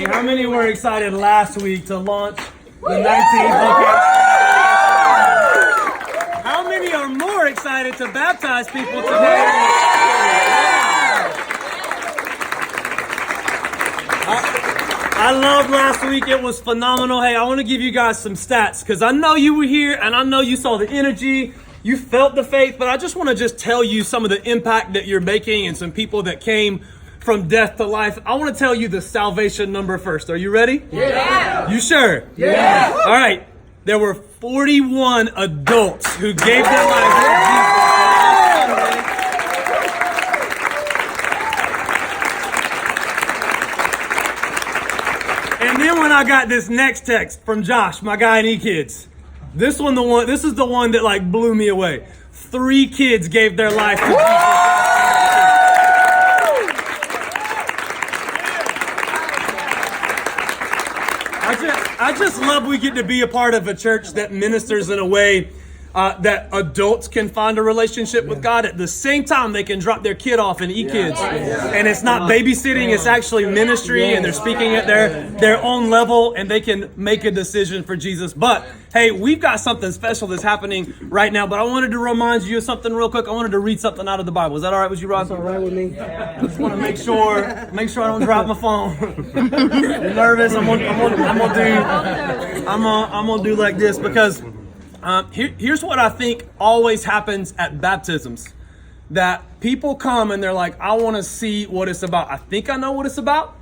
Hey, how many were excited last week to launch the 19th location? How many are more excited to baptize people today? I loved last week. It was phenomenal. Hey, I want to give you guys some stats because I know you were here and I know you saw the energy. You felt the faith, but I just want to tell you some of the impact that you're making and some people that came from death to life. I want to tell you the salvation number first. Are you ready? Yeah. You sure? Yeah. All right. There were 41 adults who gave their lives to Jesus. And then when I got this next text from Josh, my guy in E-Kids, this is the one that like blew me away. 3 kids gave their life to Jesus. I just love we get to be a part of a church that ministers in a way that adults can find a relationship with God. At the same time, they can drop their kid off in E-Kids. And it's not babysitting, it's actually ministry, and they're speaking at their own level, and they can make a decision for Jesus. But hey, we've got something special that's happening right now, but I wanted to remind you of something real quick. I wanted to read something out of the Bible. Is that all right with you, Rod? That's all right with me. I just want to make sure I don't drop my phone. I'm nervous. I'm gonna do like this because here's what I think always happens at baptisms. That people come and they're like, I want to see what it's about. I think I know what it's about,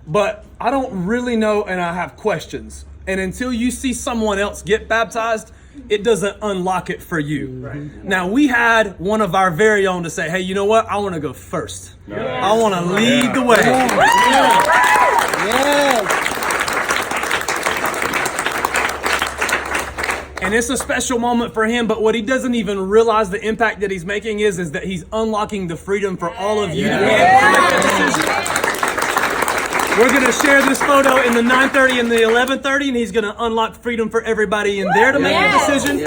but I don't really know and I have questions. And until you see someone else get baptized, it doesn't unlock it for you. Right. Now, we had one of our very own to say, hey, you know what? I want to go first. Yeah. I want to lead the way. And it's a special moment for him, but what he doesn't even realize the impact that he's making is that he's unlocking the freedom for all of you to be able to make that decision. We're going to share this photo in the 9:30 and the 11:30, and he's going to unlock freedom for everybody in there to make a decision.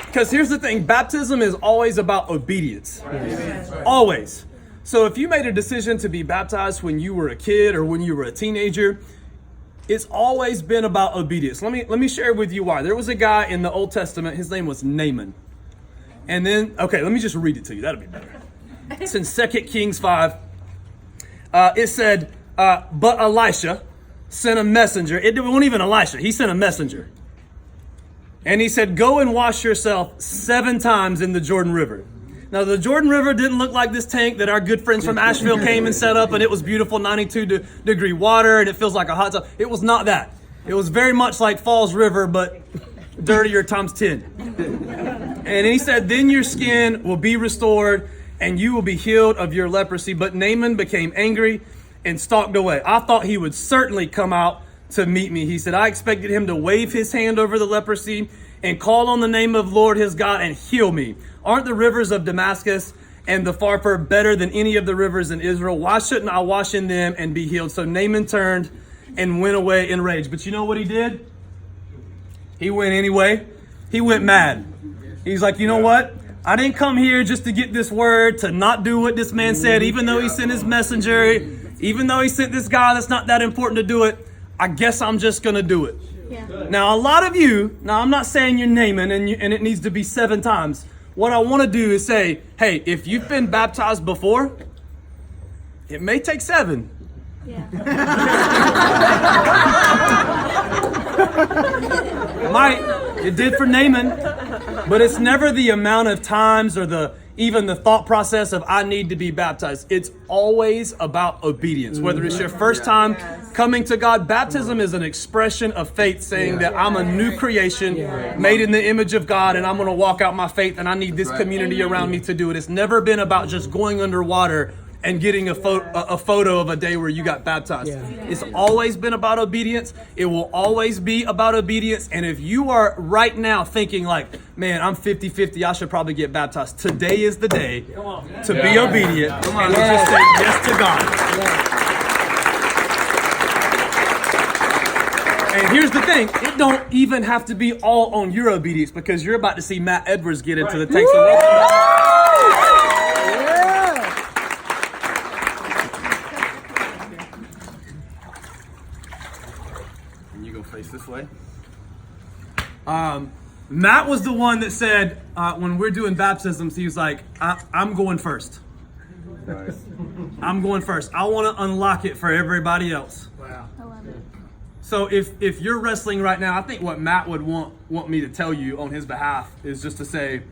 Because here's the thing, baptism is always about obedience. Always. So if you made a decision to be baptized when you were a kid or when you were a teenager, it's always been about obedience. Let me share with you why. There was a guy in the Old Testament, his name was Naaman. And then, okay, let me just read it to you. That'll be better. It's in 2 Kings 5. It said, but Elisha sent a messenger. It wasn't even Elisha. He sent a messenger. And he said, go and wash yourself 7 times in the Jordan River. Now, the Jordan River didn't look like this tank that our good friends from Asheville came and set up, and it was beautiful, 92-degree water, and it feels like a hot tub. It was not that. It was very much like Falls River, but dirtier times 10. And he said, then your skin will be restored, and you will be healed of your leprosy. But Naaman became angry and stalked away. I thought he would certainly come out to meet me. He said, I expected him to wave his hand over the leprosy and call on the name of Lord his God and heal me. Aren't the rivers of Damascus and the Pharpar better than any of the rivers in Israel? Why shouldn't I wash in them and be healed? So Naaman turned and went away in rage. But you know what he did? He went anyway. He went mad. He's like, you know what? I didn't come here just to get this word, to not do what this man said, even though he sent his messenger, even though he sent this guy that's not that important to do it. I guess I'm just going to do it. Yeah. Now, a lot of you, now I'm not saying you're Naaman and it needs to be 7 times. What I want to do is say, hey, if you've been baptized before, it may take 7. Yeah. It did for Naaman, but it's never the amount of times or even the thought process of I need to be baptized. It's always about obedience. Whether it's your first time coming to God, baptism is an expression of faith saying that I'm a new creation made in the image of God and I'm going to walk out my faith and I need this community around me to do it. It's never been about just going underwater and getting a photo of a day where you got baptized. It's always been about obedience. It will always be about obedience. And if you are right now thinking like, man, I'm 50-50, I should probably get baptized. Today is the day to be obedient and just say yes to God. And here's the thing, it don't even have to be all on your obedience because you're about to see Matt Edwards get into the tanks. face this way. Matt was the one that said, when we're doing baptisms, he was like, I'm going first. Nice. I'm going first. I want to unlock it for everybody else. Wow. I love it. So if you're wrestling right now, I think what Matt would want me to tell you on his behalf is just to say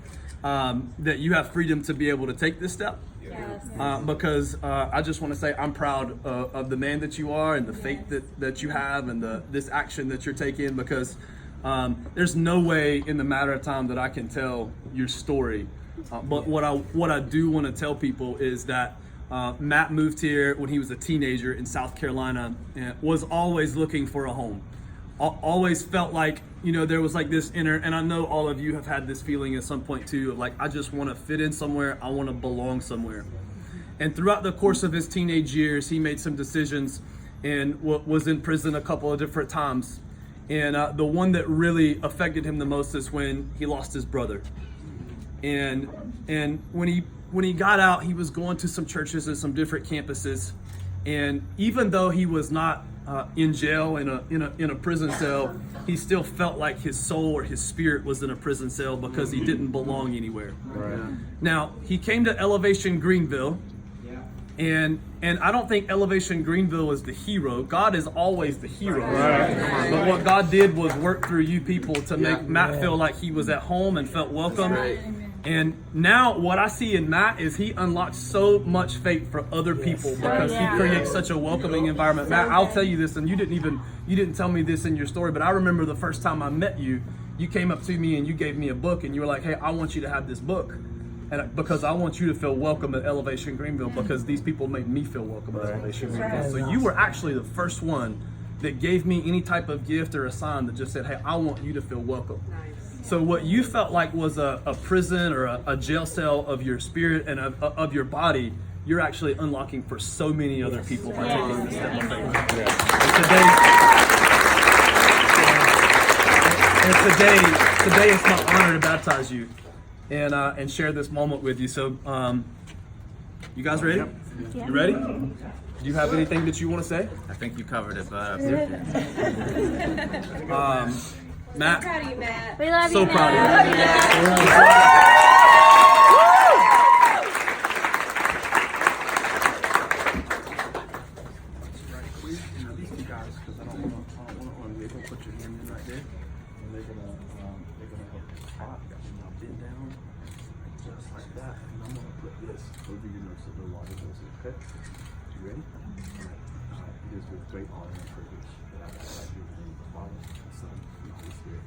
that you have freedom to be able to take this step. Yes. Because I just want to say I'm proud of the man that you are and the faith that you have and this action that you're taking, because there's no way in the matter of time that I can tell your story. But what I do want to tell people is that Matt moved here when he was a teenager in South Carolina and was always looking for a home. Always felt like, there was like this inner, and I know all of you have had this feeling at some point too, of like, I just want to fit in somewhere, I want to belong somewhere. And throughout the course of his teenage years, he made some decisions and was in prison a couple of different times. And the one that really affected him the most is when he lost his brother. And when he got out, he was going to some churches and some different campuses. And even though he was not in jail in a prison cell, he still felt like his soul or his spirit was in a prison cell because he didn't belong anywhere. Right. Now, he came to Elevation Greenville, and I don't think Elevation Greenville is the hero. God is always the hero. Right. But what God did was work through you people to make Matt feel like he was at home and felt welcome. Right. And now what I see in Matt is he unlocks so much faith for other people because he creates such a welcoming environment. Matt, I'll tell you this, and you didn't tell me this in your story, but I remember the first time I met you, you came up to me and you gave me a book and you were like, hey, I want you to have this book. And because I want you to feel welcome at Elevation Greenville, because these people made me feel welcome at Elevation Greenville. So you were actually the first one that gave me any type of gift or a sign that just said, hey, I want you to feel welcome. So what you felt like was a prison or a jail cell of your spirit and of your body, you're actually unlocking for so many other people by taking this step of faith. And today it's my honor to baptize you and share this moment with you. So you guys ready? Yeah. You ready? Do you have anything that you want to say? I think you covered it, but Matt? Proud of you, Matt. We love So you, proud of Matt. you. These two guys, because I don't want to they're gonna put your hand in right there, and they're gonna help you spot. Now bend down, just like that, and I'm gonna put this over your nose so the water goes in. Okay? You ready? All right. It is with great honor and privilege that I invite you in the name of the Father, the Son, and the Holy Spirit.